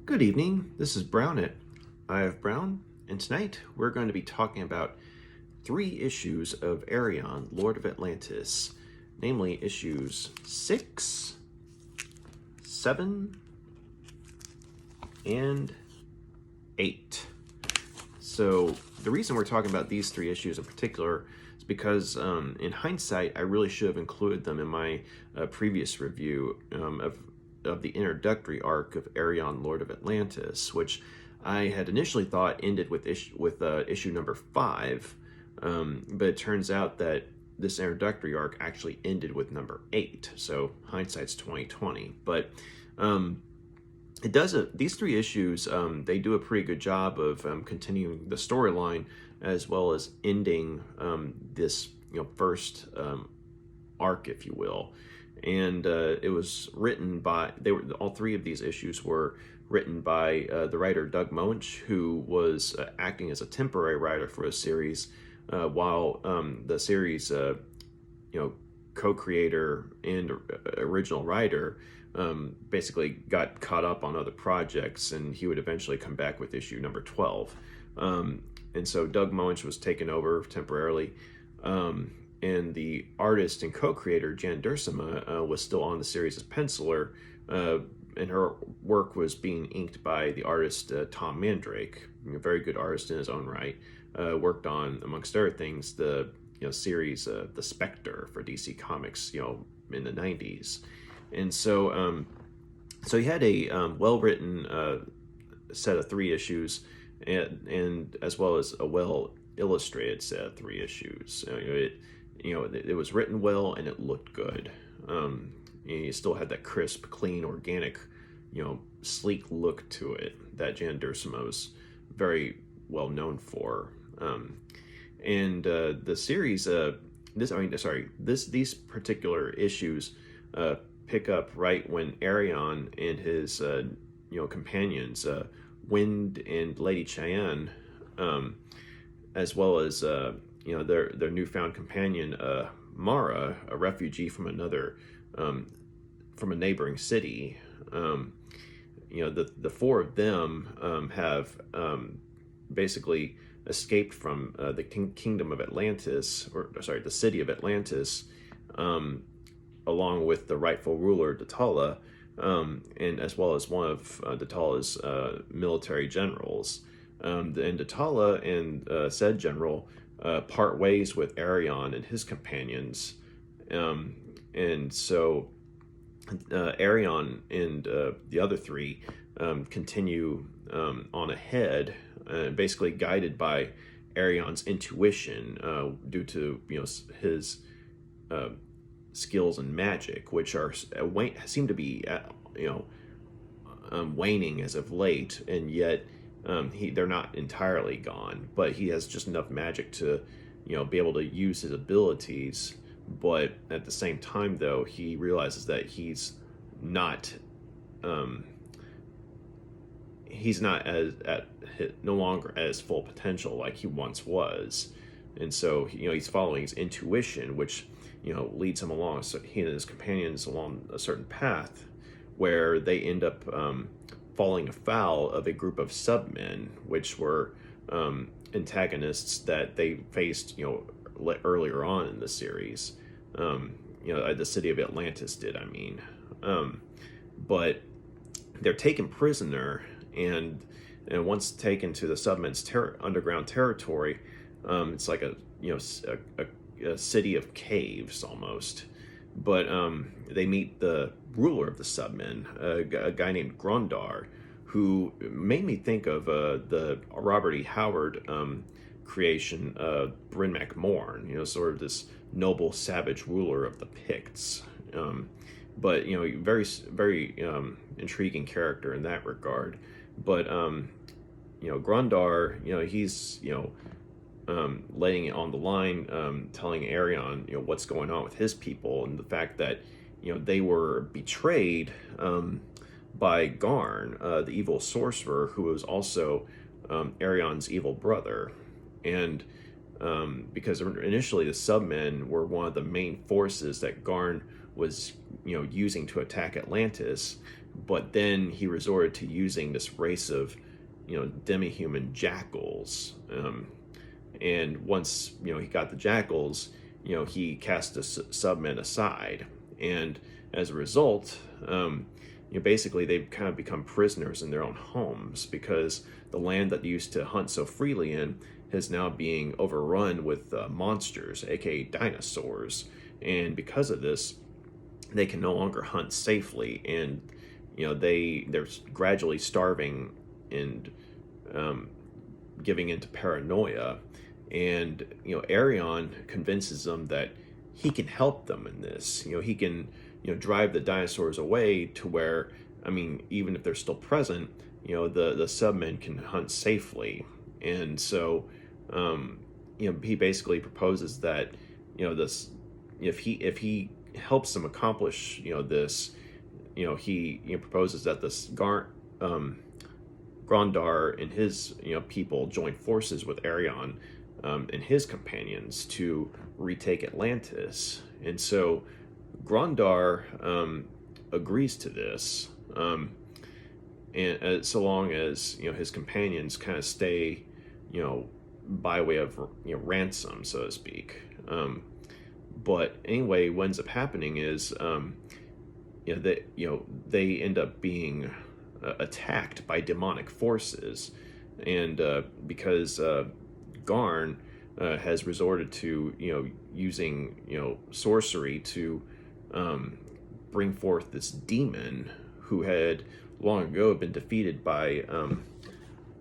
Good evening, this is Brown at I have Brown, and tonight we're going to be talking about 3 issues of Arion, Lord of Atlantis, namely issues 6, 7, and 8. So the reason we're talking about these 3 issues in particular is because in hindsight I really should have included them in my previous review of the introductory arc of Arion, Lord of Atlantis, which I had initially thought ended with issue number 5, but it turns out that this introductory arc actually ended with number 8. So hindsight's 2020. But it does these 3 issues. They do a pretty good job of continuing the storyline as well as ending this first arc, if you will. And it was written by all 3 of these issues were written by the writer Doug Moench, who was acting as a temporary writer for a series while the series co-creator and original writer basically got caught up on other projects, and he would eventually come back with issue number 12. And so Doug Moench was taken over temporarily. And the artist and co-creator Jan Duursema was still on the series as penciler, and her work was being inked by the artist Tom Mandrake, a very good artist in his own right. Worked on, amongst other things, the series The Spectre for DC Comics, in the 90s. And so he had a well-written set of 3 issues, and as well as a well-illustrated set of 3 issues. It was written well and it looked good. You still had that crisp, clean, organic, sleek look to it that Jan Duursema was very well known for. And the series, these particular issues pick up right when Arion and his companions, Wind and Lady Cheyenne, as well as their newfound companion Mara, a refugee from a neighboring city. The 4 of them have basically escaped from the kingdom of Atlantis, the city of Atlantis, along with the rightful ruler Datala, and as well as one of Datala's military generals. And Datala and said general part ways with Arion and his companions, and so Arion and the other 3 continue on ahead, basically guided by Arion's intuition due to his skills in magic, which seem to be waning as of late, and yet they're not entirely gone, but he has just enough magic to be able to use his abilities. But at the same time, though, he realizes that he's not no longer at his full potential like he once was. And so he's following his intuition, which leads him along, so he and his companions, along a certain path where they end up falling afoul of a group of submen, which were antagonists that they faced earlier on in the series. The city of Atlantis did, but they're taken prisoner, and once taken to the submen's underground territory, it's like a city of caves almost. But they meet the ruler of the submen, a guy named Grondar, who made me think of the Robert E. Howard creation, Bryn Morn, sort of this noble, savage ruler of the Picts. But very, very intriguing character in that regard. But Grondar, he's laying it on the line, telling Arion what's going on with his people, and the fact that they were betrayed by Garn, the evil sorcerer, who was also Arion's evil brother. And because initially the submen were one of the main forces that Garn was using to attack Atlantis, but then he resorted to using this race of, demi-human jackals. And once, he got the jackals, he cast the submen aside. And as a result, basically they've kind of become prisoners in their own homes, because the land that they used to hunt so freely in is now being overrun with monsters, aka dinosaurs. And because of this, they can no longer hunt safely, and they're gradually starving and giving into paranoia. And Arion convinces them that he can help them in this. He can drive the dinosaurs away to where, even if they're still present, the submen can hunt safely. And so he basically proposes that this, if he helps them accomplish this, he proposes that this Grandar and his people join forces with Arion and his companions to retake Atlantis. And so Grandar agrees to this, and so long as his companions kind of stay by way of ransom, so to speak. But anyway, what ends up happening is they end up being attacked by demonic forces, and because Garn has resorted to using sorcery to bring forth this demon who had long ago been defeated by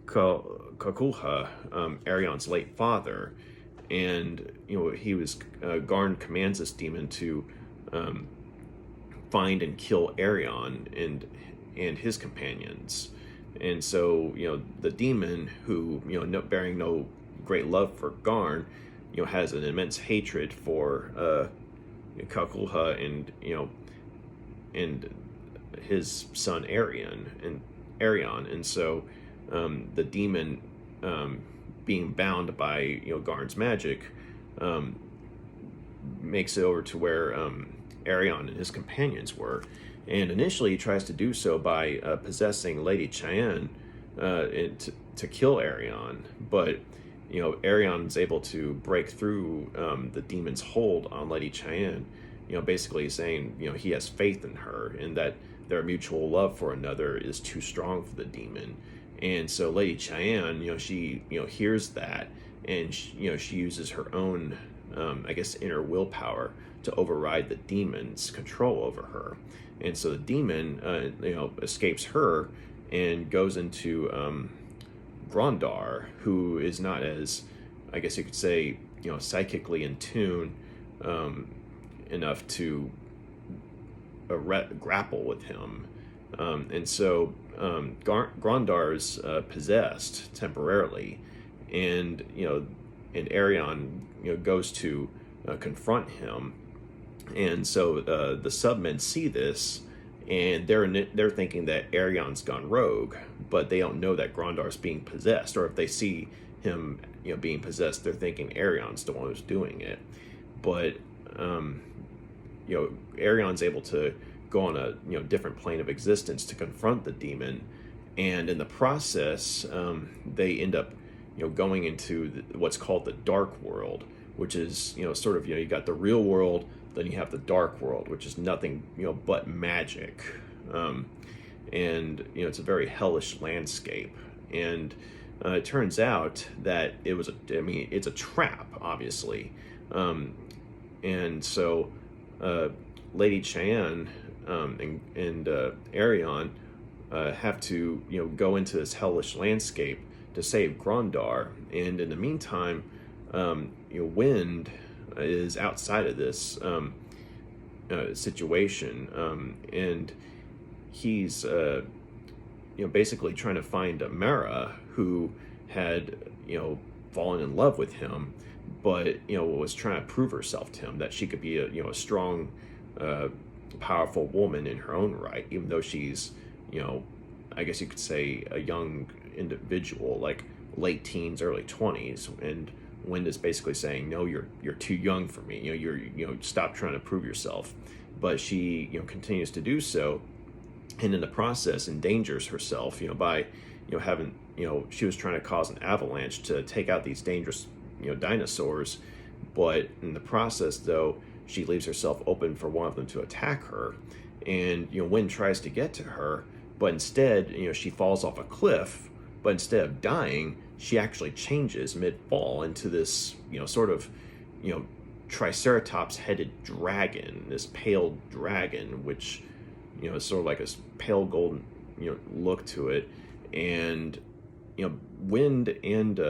Kakulha, Arion's late father. And he was Garn commands this demon to find and kill Arion and his companions. And so the demon, who bearing no great love for Garn, has an immense hatred for Kakulha and his son Arion. And so the demon, being bound by Garn's magic, makes it over to where Arion and his companions were. And initially he tries to do so by possessing Lady Cheyenne to kill Arion, but Arion's able to break through the demon's hold on Lady Cheyenne, basically saying he has faith in her and that their mutual love for another is too strong for the demon. And so Lady Cheyenne, she hears that, and she uses her own inner willpower to override the demon's control over her. And so the demon escapes her and goes into Grandar, who is not as, I guess you could say, psychically in tune enough to grapple with him. And so Grandar's possessed temporarily, and Arion goes to confront him. And so the submen see this, and they're thinking that Arion's gone rogue, but they don't know that Grandar's being possessed. Or if they see him being possessed, they're thinking Arion's the one who's doing it. But Arion's able to go on a different plane of existence to confront the demon, and in the process they end up going into what's called the dark world, which is sort of you got the real world, then you have the dark world, which is nothing but magic, and it's a very hellish landscape. And it turns out that it's a trap, obviously, and so Lady Cheyenne and Arion have to go into this hellish landscape to save Grandar. And in the meantime, Wind is outside of this situation, and he's basically trying to find Mara, who had fallen in love with him, but was trying to prove herself to him that she could be a strong, powerful woman in her own right, even though she's I guess you could say a young individual, like late teens, early 20s. And Wind is basically saying, no, you're too young for me. You're stop trying to prove yourself. But she continues to do so, and in the process endangers herself, by, having, she was trying to cause an avalanche to take out these dangerous, dinosaurs, but in the process, though, she leaves herself open for one of them to attack her, and, Wind tries to get to her, but instead, she falls off a cliff, but instead of dying, she actually changes mid-fall into this, sort of, you know, triceratops-headed dragon, this pale dragon, which, is sort of like a pale golden, look to it. And, Wind and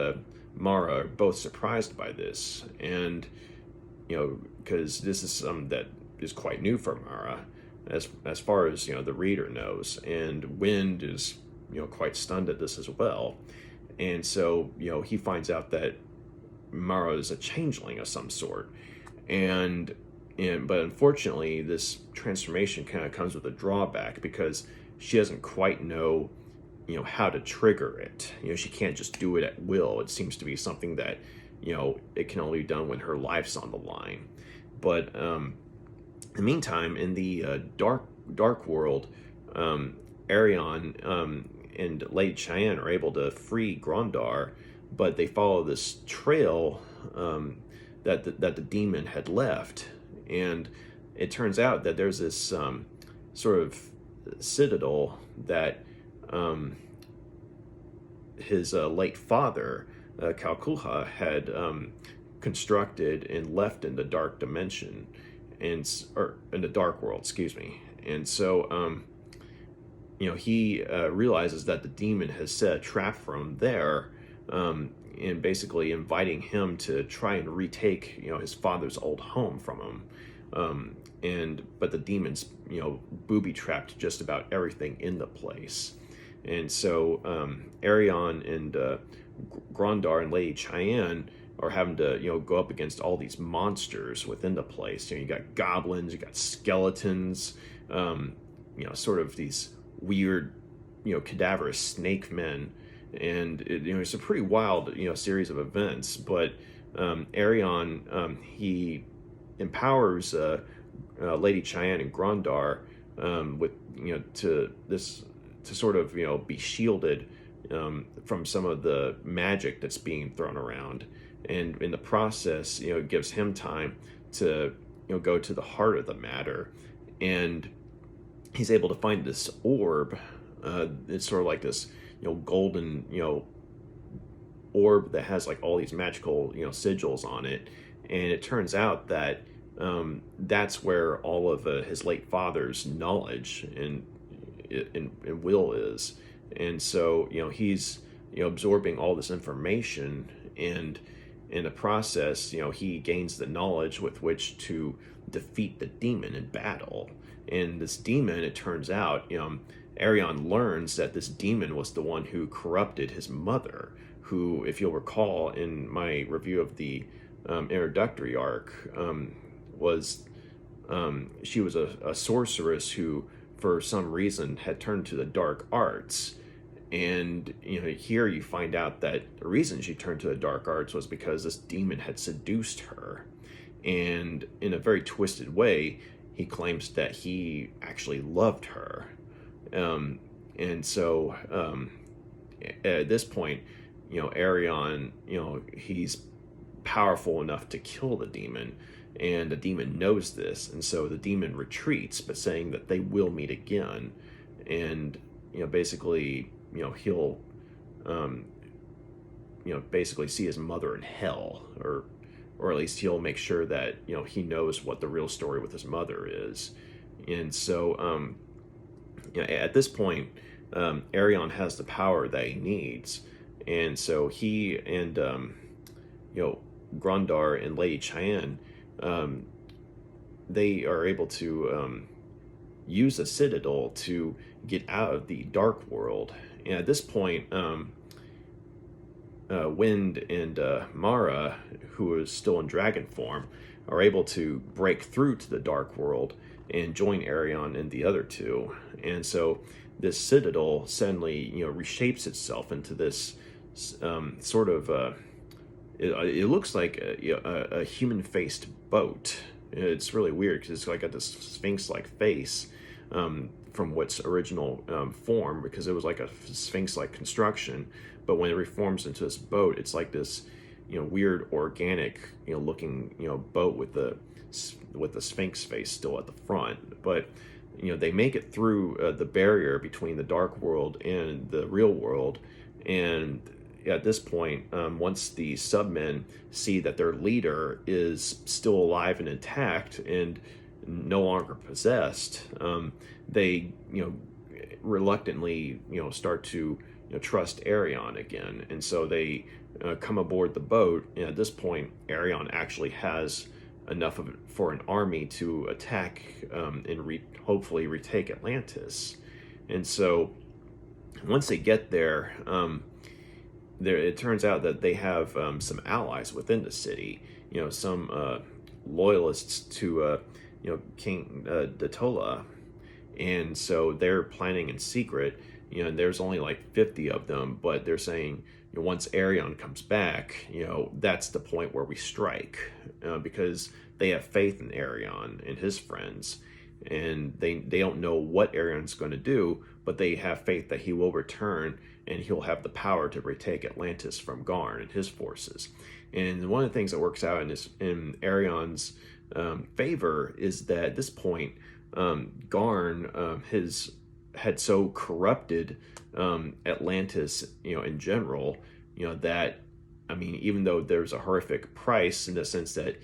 Mara are both surprised by this. And, because this is something that is quite new for Mara, as far as, the reader knows. And Wind is, quite stunned at this as well. And so, he finds out that Mara is a changeling of some sort. But unfortunately, this transformation kind of comes with a drawback, because she doesn't quite know, how to trigger it. She can't just do it at will. It seems to be something that, it can only be done when her life's on the line. But in the meantime, in the dark world, Arion and Lady Cheyenne are able to free Grondar, but they follow this trail that the demon had left, and it turns out that there's this sort of citadel that his late father, Kalkuha, had constructed and left in the dark dimension, or in the dark world, excuse me. And so, he realizes that the demon has set a trap for him there, and basically inviting him to try and retake, his father's old home from him. But the demon's, booby trapped just about everything in the place. And so Arion and Grondar and Lady Cheyenne are having to, go up against all these monsters within the place. You got goblins, you got skeletons, sort of these weird, cadaverous snake men. And it's a pretty wild, series of events. But Arion, he empowers Lady Cheyenne and Grondar with, to sort of, be shielded from some of the magic that's being thrown around. And in the process, it gives him time to, go to the heart of the matter. And he's able to find this orb. It's sort of like this, golden, orb that has like all these magical, sigils on it. And it turns out that that's where all of his late father's knowledge and will is. And so, he's, absorbing all this information, and in the process, he gains the knowledge with which to defeat the demon in battle. And this demon, it turns out, Arion learns that this demon was the one who corrupted his mother, who, if you'll recall in my review of the introductory arc, she was a sorceress who, for some reason, had turned to the dark arts. And, here you find out that the reason she turned to the dark arts was because this demon had seduced her. And in a very twisted way, he claims that he actually loved her. And so, at this point, Arion, he's powerful enough to kill the demon, and the demon knows this, and so the demon retreats, but saying that they will meet again. And, basically, he'll, basically see his mother in hell, or at least he'll make sure that, he knows what the real story with his mother is. And so, at this point, Arion has the power that he needs. And so he and, Grondar and Lady Cheyenne, they are able to use the citadel to get out of the dark world. And at this point, Wind and Mara, who is still in dragon form, are able to break through to the dark world and join Arion and the other two. And so this citadel suddenly, reshapes itself into this sort of, it looks like a human-faced boat. It's really weird because it's like got this sphinx-like face from what's original form, because it was like a sphinx-like construction. But when it reforms into this boat, it's like this, weird organic, looking, boat with the sphinx face still at the front. But they make it through the barrier between the dark world and the real world, and at this point, once the submen see that their leader is still alive and intact and no longer possessed, they reluctantly start to trust Arion again, and so they come aboard the boat. And at this point, Arion actually has enough of it for an army to attack and hopefully retake Atlantis. And so once they get there, it turns out that they have some allies within the city. Some loyalists to King Datola, and so they're planning in secret. And there's only like 50 of them, but they're saying, once Arion comes back, that's the point where we strike, because they have faith in Arion and his friends, and they don't know what Arion's going to do, but they have faith that he will return and he'll have the power to retake Atlantis from Garn and his forces. And one of the things that works out in Arion's favor is that at this point, Garn had so corrupted Atlantis, in general, that, I mean, even though there's a horrific price in the sense that,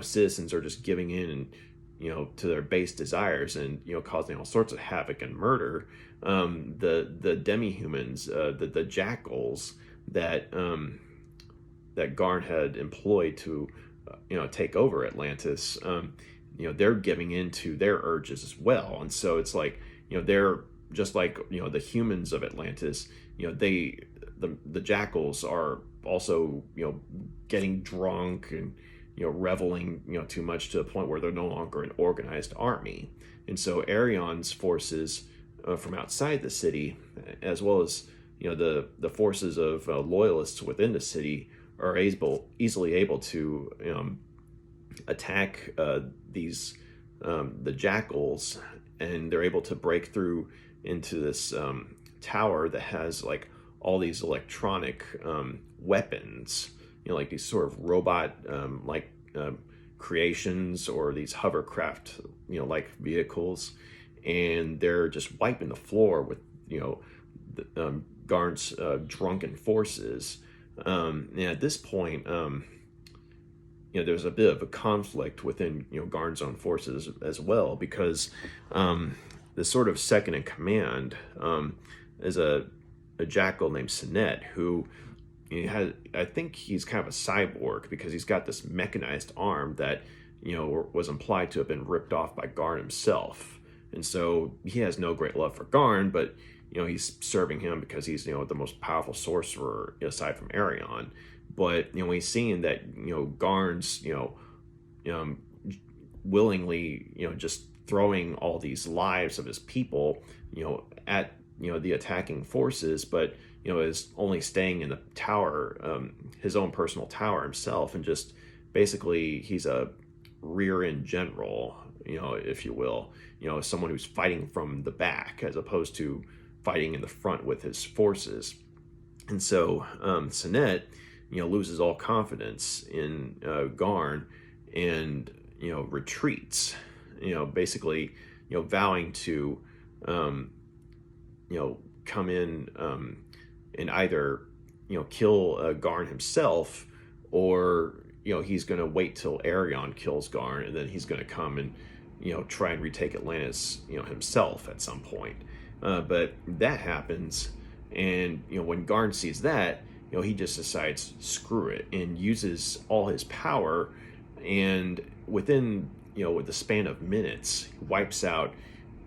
citizens are just giving in, to their base desires and, causing all sorts of havoc and murder, the demi-humans, the jackals that Garn had employed to, take over Atlantis, they're giving in to their urges as well. And so it's like, they're just like, the humans of Atlantis, the jackals are also, getting drunk and, reveling, too much to the point where they're no longer an organized army. And so Arion's forces from outside the city, as well as, the forces of loyalists within the city, are easily able to attack these the jackals, and they're able to break through into this tower that has like all these electronic weapons, like these sort of robot creations, or these hovercraft like vehicles, and they're just wiping the floor with Garn's drunken forces. And at this point, there's a bit of a conflict within Garn's own forces as well, because the sort of second in command is a jackal named Sinet, who I think he's kind of a cyborg, because he's got this mechanized arm that was implied to have been ripped off by Garn himself. And so he has no great love for Garn, but he's serving him because he's the most powerful sorcerer aside from Arion. But when he's seeing that Garn's willingly just throwing all these lives of his people at the attacking forces, but is only staying in the tower, his own personal tower himself, and just basically he's a rear end general, if you will, someone who's fighting from the back as opposed to fighting in the front with his forces. And so Sinet loses all confidence in Garn and retreats, basically vowing to come in and either kill Garn himself, or he's going to wait till Arion kills Garn, and then he's going to come and try and retake Atlantis himself at some point. But that happens, and when Garn sees that, he just decides screw it and uses all his power, and within with the span of minutes wipes out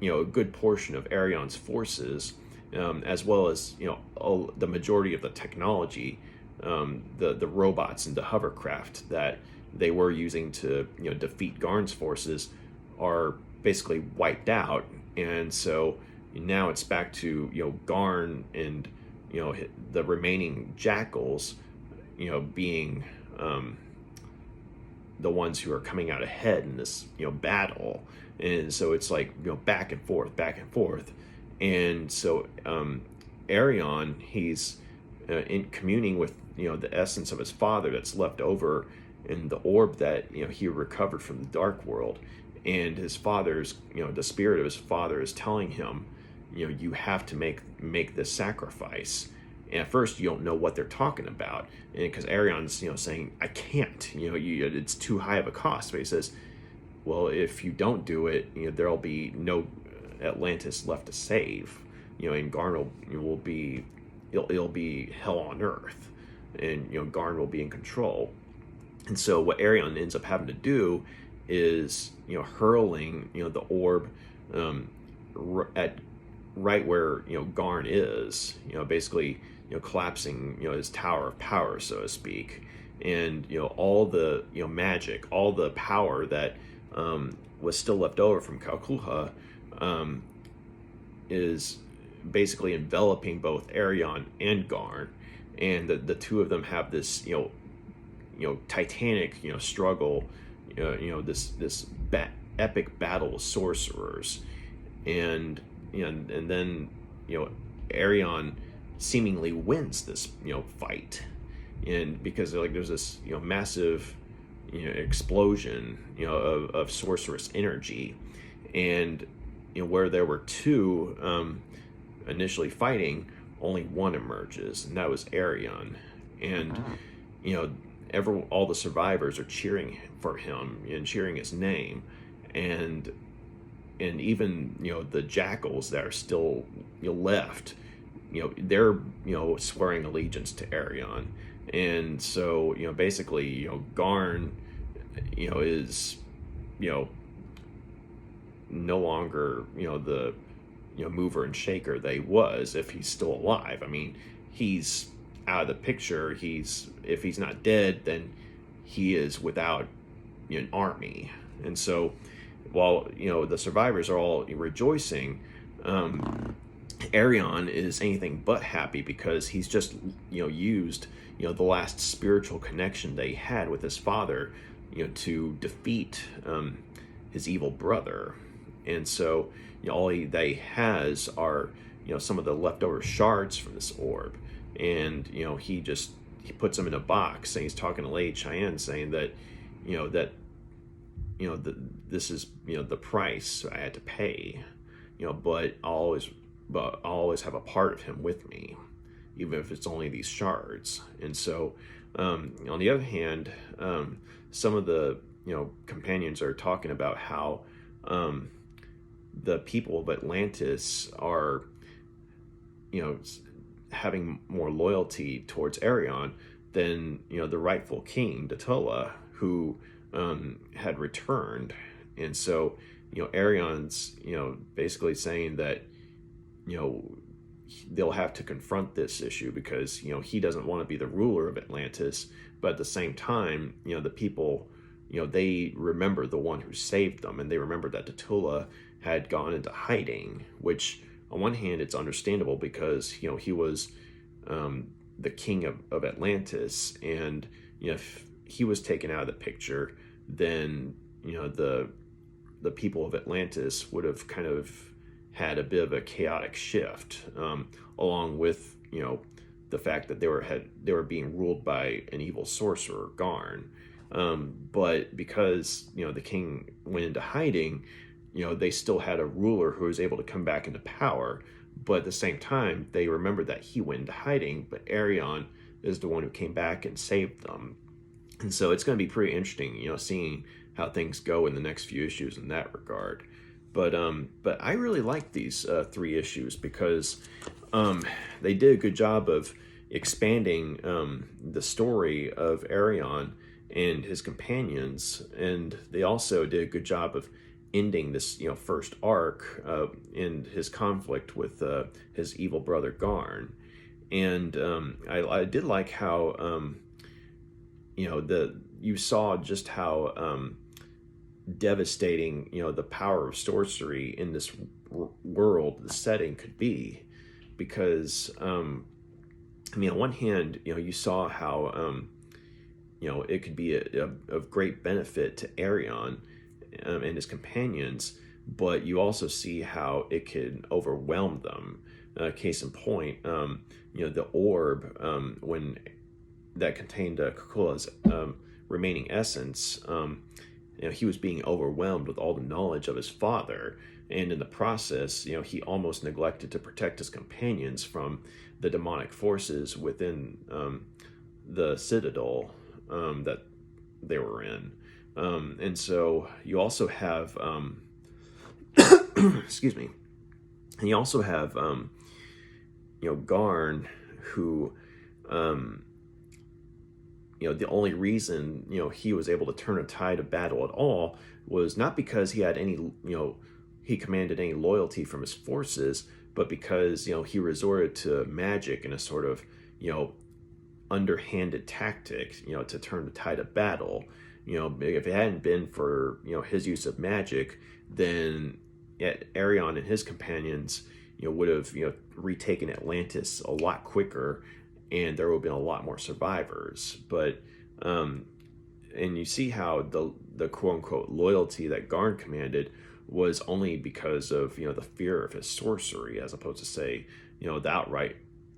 a good portion of Arion's forces, as well as the majority of the technology, the robots and the hovercraft that they were using to defeat Garn's forces are basically wiped out. And so now it's back to Garn and the remaining jackals being the ones who are coming out ahead in this battle. And so it's like back and forth. And so Arion, he's in communing with the essence of his father that's left over in the orb that he recovered from the dark world. And his father's the spirit of his father is telling him, you have to make this sacrifice. And at first you don't know what they're talking about, and because Arion's saying, I can't, it's too high of a cost. But he says, well, if you don't do it, there'll be no Atlantis left to save, and Garn will be, it'll be hell on earth, and Garn will be in control. And so what Arion ends up having to do is hurling the orb at right where Garn is, basically collapsing his tower of power, so to speak. And all the magic, all the power that was still left over from Kalkuha is basically enveloping both Arion and Garn, and the two of them have this titanic struggle, this epic battle of sorcerers. And and then Arion seemingly wins this fight, and because there's this massive explosion of sorceress energy. And where there were two initially fighting, only one emerges, and that was Arion. And all the survivors are cheering for him and cheering his name, and even the jackals that are still left, they're swearing allegiance to Arion. And so basically Garn is no longer the mover and shaker they was, if he's still alive. I mean, he's out of the picture. If he's not dead, then he is without an army. And so while the survivors are all rejoicing, Arion is anything but happy, because he's just used the last spiritual connection they had with his father to defeat his evil brother. And so all they has are some of the leftover shards from this orb. And he puts them in a box, and he's talking to Lady Cheyenne, saying that this is the price I had to pay, but I'll always have a part of him with me, even if it's only these shards. And so on the other hand, some of the companions are talking about how the people of Atlantis are having more loyalty towards Arion than the rightful king Datola, who had returned. And so Arion's basically saying that they'll have to confront this issue, because he doesn't want to be the ruler of Atlantis, but at the same time the people they remember the one who saved them, and they remember that Datola had gone into hiding, which on one hand it's understandable, because he was the king of Atlantis, and if he was taken out of the picture, then the people of Atlantis would have kind of had a bit of a chaotic shift, along with the fact that they were being ruled by an evil sorcerer, Garn. But because the king went into hiding, they still had a ruler who was able to come back into power. But at the same time, they remembered that he went into hiding, but Arion is the one who came back and saved them. And so it's going to be pretty interesting, seeing how things go in the next few issues in that regard. But I really like these 3 issues, because they did a good job of expanding the story of Arion and his companions, and they also did a good job of ending this first arc in his conflict with his evil brother Garn. And I did like how you saw just how devastating the power of sorcery in this world, the setting, could be. Because on one hand you saw how it could be of great benefit to Arion and his companions, but you also see how it can overwhelm them. Case in point, the orb, when that contained Kukula's remaining essence, he was being overwhelmed with all the knowledge of his father, and in the process, he almost neglected to protect his companions from the demonic forces within the citadel that they were in. And so you also have, excuse me, and you also have, Garn, who, the only reason, he was able to turn a tide of battle at all was not because he had any, he commanded any loyalty from his forces, but because, he resorted to magic in a sort of, underhanded tactic, to turn the tide of battle. If it hadn't been for, his use of magic, then Arion and his companions, would have, retaken Atlantis a lot quicker, and there would have been a lot more survivors. But, and you see how the quote unquote loyalty that Garn commanded was only because of, the fear of his sorcery, as opposed to, say, the outright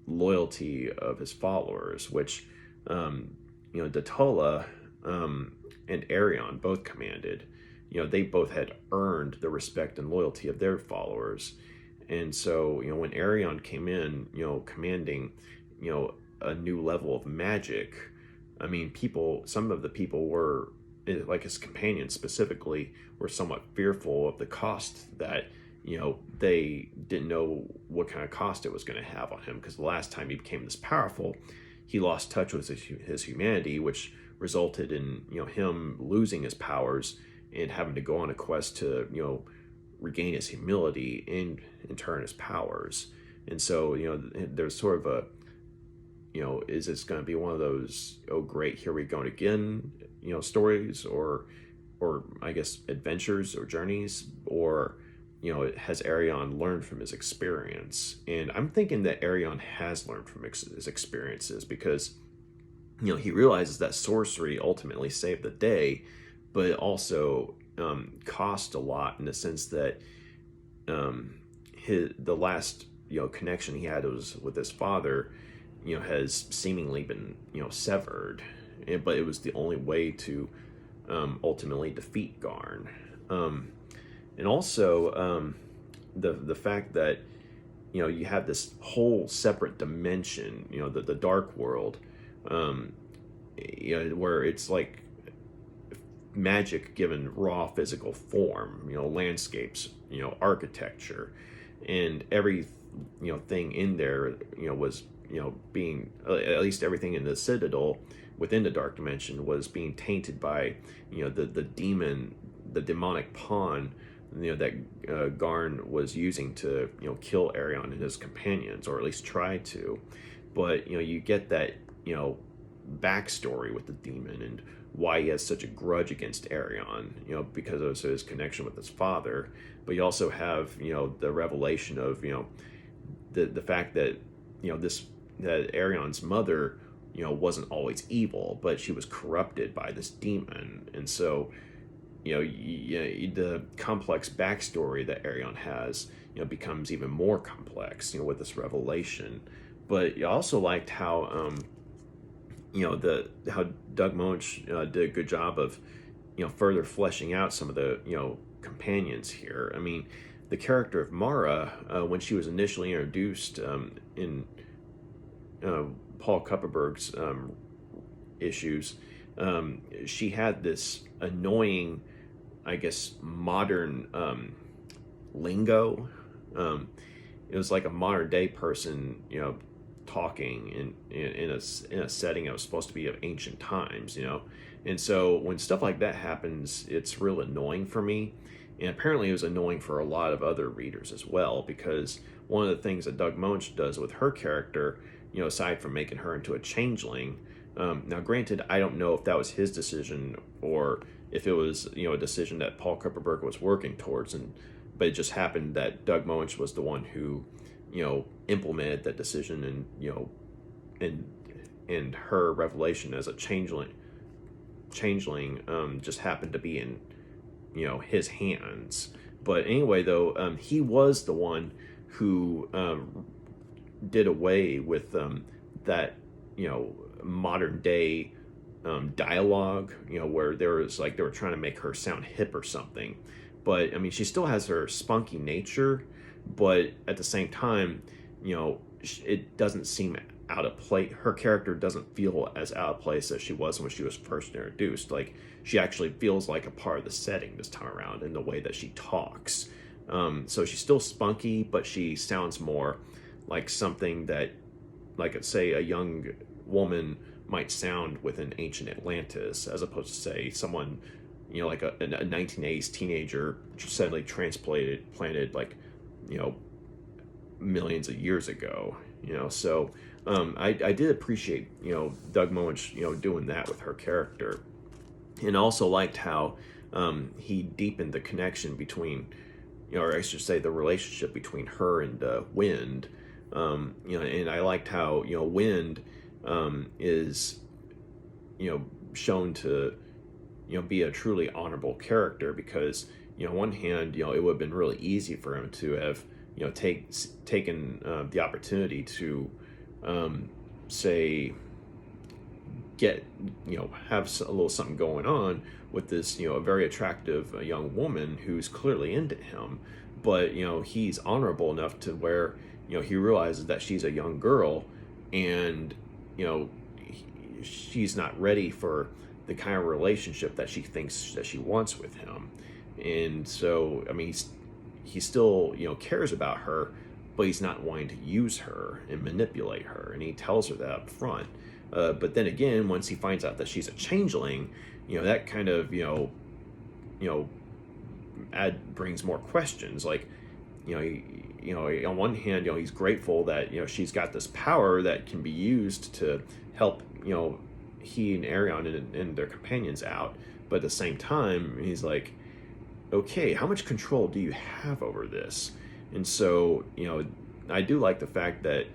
loyalty of his followers, which, Datola and Arion both commanded. They both had earned the respect and loyalty of their followers. And so, when Arion came in, commanding, a new level of magic, I mean, some of the people were, like his companions specifically, were somewhat fearful of the cost that, they didn't know what kind of cost it was going to have on him, because the last time he became this powerful, he lost touch with his humanity, which resulted in, him losing his powers and having to go on a quest to, regain his humility and in turn his powers. And so, there's sort of a, is this going to be one of those, oh great, here we go again, stories, or I guess adventures or journeys, or, has Arion learned from his experience? And I'm thinking that Arion has learned from his experiences, because, he realizes that sorcery ultimately saved the day, but it also cost a lot, in the sense that the last connection he had was with his father, has seemingly been severed, but it was the only way to ultimately defeat Garn. And also the fact that you have this whole separate dimension, the dark world, where it's like magic given raw physical form, landscapes, architecture, and every thing in there, was being, at least everything in the citadel within the dark dimension, was being tainted by the demonic pawn that Garn was using to kill Arion and his companions, or at least try to. But you get that backstory with the demon and why he has such a grudge against Arion, because of his connection with his father. But you also have the revelation of the fact that that Arion's mother wasn't always evil, but she was corrupted by this demon. And so the complex backstory that Arion has becomes even more complex with this revelation. But you also liked how how Doug Moench did a good job of further fleshing out some of the companions here. I mean, the character of Mara, when she was initially introduced in Paul Kupperberg's issues, she had this annoying, I guess, modern lingo. It was like a modern day person, talking in a setting that was supposed to be of ancient times, And so when stuff like that happens, it's real annoying for me. And apparently it was annoying for a lot of other readers as well, because one of the things that Doug Moench does with her character, aside from making her into a changeling, now granted, I don't know if that was his decision or if it was, a decision that Paul Kupperberg was working towards, but it just happened that Doug Moench was the one who, implemented that decision, and her revelation as a changeling changeling just happened to be in, his hands. But anyway, though, he was the one who did away with that, modern day dialogue, where there was like they were trying to make her sound hip or something. But I mean, she still has her spunky nature, but at the same time, it doesn't seem out of place. Her character doesn't feel as out of place as she was when she was first introduced. Like, she actually feels like a part of the setting this time around in the way that she talks. So she's still spunky, but she sounds more like something that, like, say, a young woman might sound with an ancient Atlantis, as opposed to, say, someone, like a 1980s teenager suddenly planted like, millions of years ago. So I did appreciate, Doug Moench, doing that with her character, and also liked how he deepened the connection between, or I should say, the relationship between her and Wind. And I liked how, Wind is, shown to, be a truly honorable character, because, on one hand, it would have been really easy for him to have, taken the opportunity to, say, get, have a little something going on with this, a very attractive young woman who's clearly into him. But, he's honorable enough to where, he realizes that she's a young girl, and, she's not ready for the kind of relationship that she thinks that she wants with him. And so, I mean, he still, cares about her, but he's not wanting to use her and manipulate her, and he tells her that up front. But then again, once he finds out that she's a changeling, that kind of, brings more questions. Like, on one hand, he's grateful that, she's got this power that can be used to help, he and Arion and their companions out. But at the same time, he's like, okay, how much control do you have over this? And so, I do like the fact that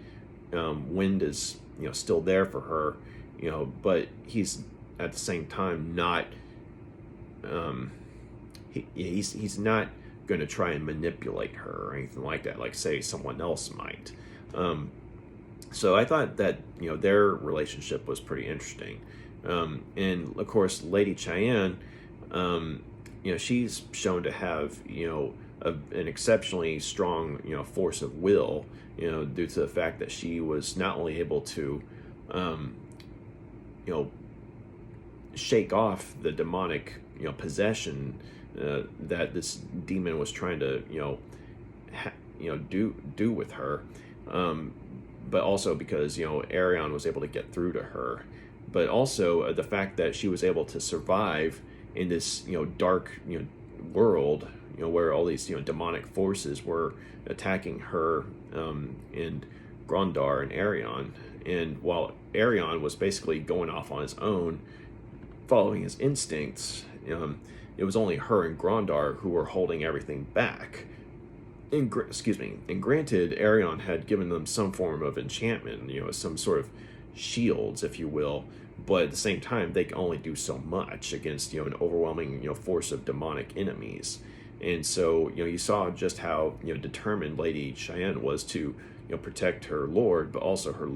Wind is, still there for her, but he's at the same time not, he's not going to try and manipulate her or anything like that, like, say, someone else might. So I thought that, their relationship was pretty interesting. And of course, Lady Cheyenne, she's shown to have, an exceptionally strong, force of will, due to the fact that she was not only able to, shake off the demonic, possession that this demon was trying to, do with her, but also because, Arion was able to get through to her, but also the fact that she was able to survive in this, dark, world, where all these, demonic forces were attacking her, and Grondar and Arion. And while Arion was basically going off on his own, following his instincts, it was only her and Grondar who were holding everything back. And granted, Arion had given them some form of enchantment, some sort of shields, if you will, but at the same time, they can only do so much against, an overwhelming, force of demonic enemies. And so, you saw just how, determined Lady Cheyenne was to, protect her lord, but also her,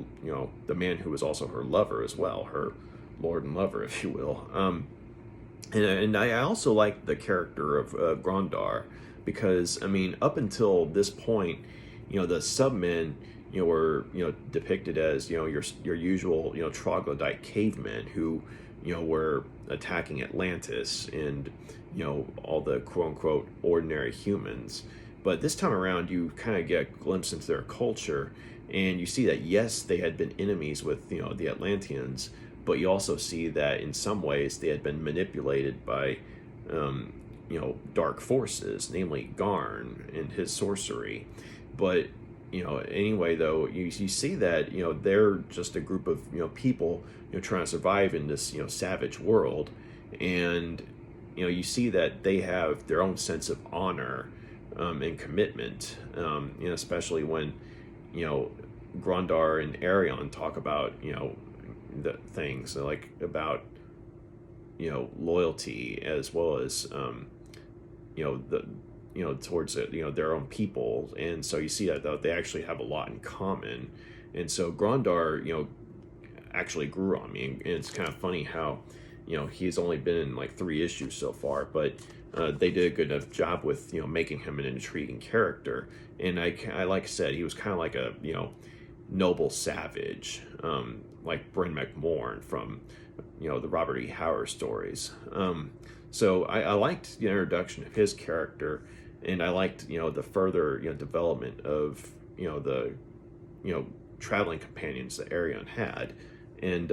the man who was also her lover as well, her lord and lover, if you will. And I also like the character of Grondar, because, I mean, up until this point, the submen, were, depicted as, your usual, troglodyte cavemen who, were attacking Atlantis and, all the quote-unquote ordinary humans. But this time around, you kind of get a glimpse into their culture, and you see that, yes, they had been enemies with, the Atlanteans, but you also see that in some ways they had been manipulated by, dark forces, namely Garn and his sorcery. But, anyway, though, you see that, they're just a group of, people, trying to survive in this, savage world. And, you see that they have their own sense of honor, and commitment, especially when, Grondar and Arion talk about, the things like about, loyalty, as well as the towards it, their own people. And so you see that though they actually have a lot in common. And so Grondar, actually grew on me, and it's kind of funny how he's only been in like 3 issues so far, but they did a good enough job with making him an intriguing character. And I like I said, he was kind of like a noble savage, like Bryn McMorn from the Robert E. Howard stories. So I liked the introduction of his character, and I liked the further development of the traveling companions that Arion had. And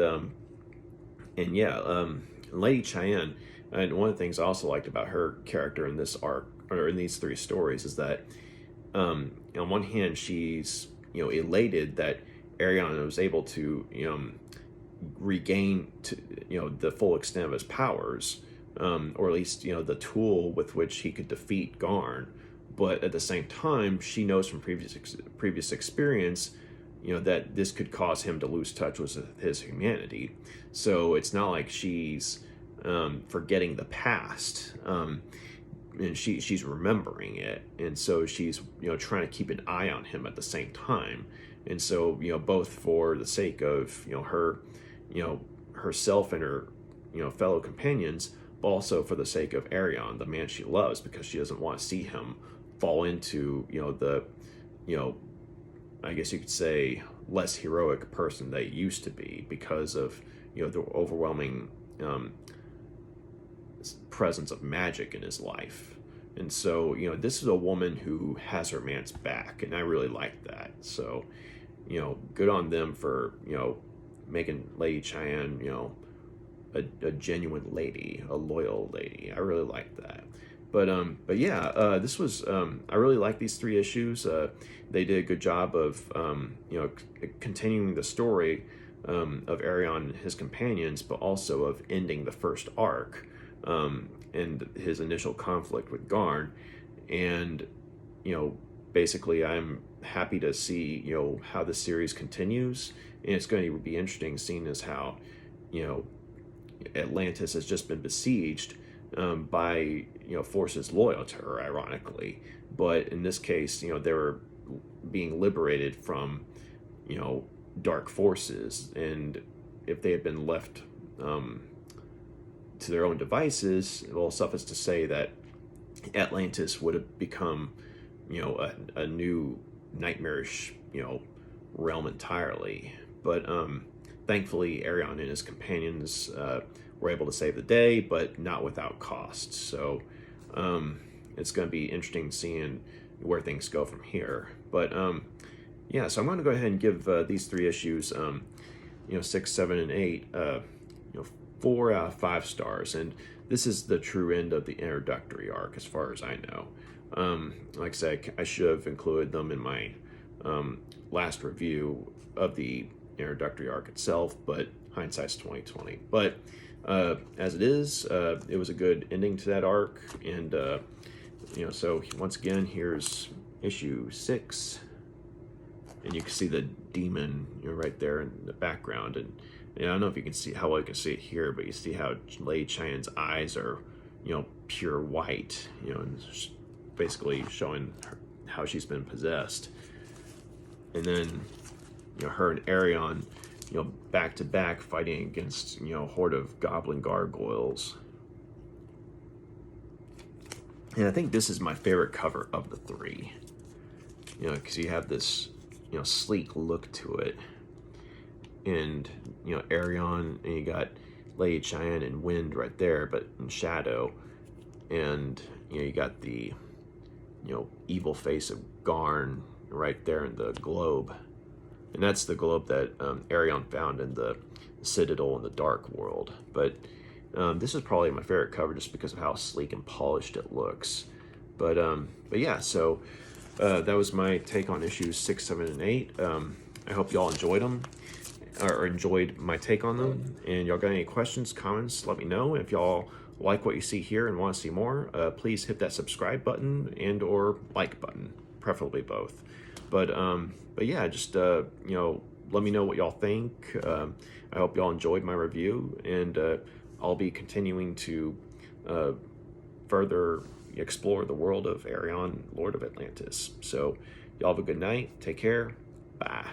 yeah, Lady Cheyenne, and one of the things I also liked about her character in this arc, or in these 3 stories, is that on one hand she's elated that Arion was able to regain the full extent of his powers, or at least the tool with which he could defeat Garn. But at the same time, she knows from previous experience that this could cause him to lose touch with his humanity. So it's not like she's forgetting the past, and she's remembering it, and so she's trying to keep an eye on him at the same time. And so both for the sake of her herself and her fellow companions, but also for the sake of Arion, the man she loves, because she doesn't want to see him fall into the I guess you could say less heroic person that he used to be, because of the overwhelming presence of magic in his life. And so this is a woman who has her man's back, and I really like that. So good on them for making Lady Cheyenne a genuine lady, a loyal lady. I really like that. But yeah, this was I really like these 3 issues. They did a good job of continuing the story of Arion and his companions, but also of ending the first arc, and his initial conflict with Garn. And basically I'm happy to see how the series continues, and it's going to be interesting seeing as how Atlantis has just been besieged by forces loyal to her, ironically. But in this case, they were being liberated from dark forces, and if they had been left to their own devices, well, suffice to say that Atlantis would have become a new nightmarish realm entirely. But thankfully Arion and his companions were able to save the day, but not without cost. So it's going to be interesting seeing where things go from here. But yeah, so I'm going to go ahead and give these 3 issues 6, 7, and 8 4 out of 5 stars. And this is the true end of the introductory arc as far as I know. Like I said, I should have included them in my last review of the introductory arc itself, but hindsight's 2020. But as it is, it was a good ending to that arc. And so once again, here's issue 6, and you can see the demon right there in the background. And I don't know if you can see how well you can see it here, but you see how Lady Cheyenne's eyes are pure white, and basically showing how she's been possessed. And then her and Arion back to back fighting against a horde of goblin gargoyles. And I think this is my favorite cover of the 3, because you have this sleek look to it, and Arion, and you got Lady Cheyenne in wind right there, but in shadow. And you got the evil face of Garn right there in the globe, and that's the globe that Arion found in the Citadel in the Dark World. But this is probably my favorite cover just because of how sleek and polished it looks. But yeah, so that was my take on issues 6, 7, and 8. I hope y'all enjoyed them, or enjoyed my take on them. And y'all got any questions, comments, let me know. If y'all like what you see here and want to see more, please hit that subscribe button and or like button, preferably both. But yeah, just let me know what y'all think. I hope y'all enjoyed my review, and I'll be continuing to further explore the world of Arion, Lord of Atlantis. So y'all have a good night. Take care. Bye.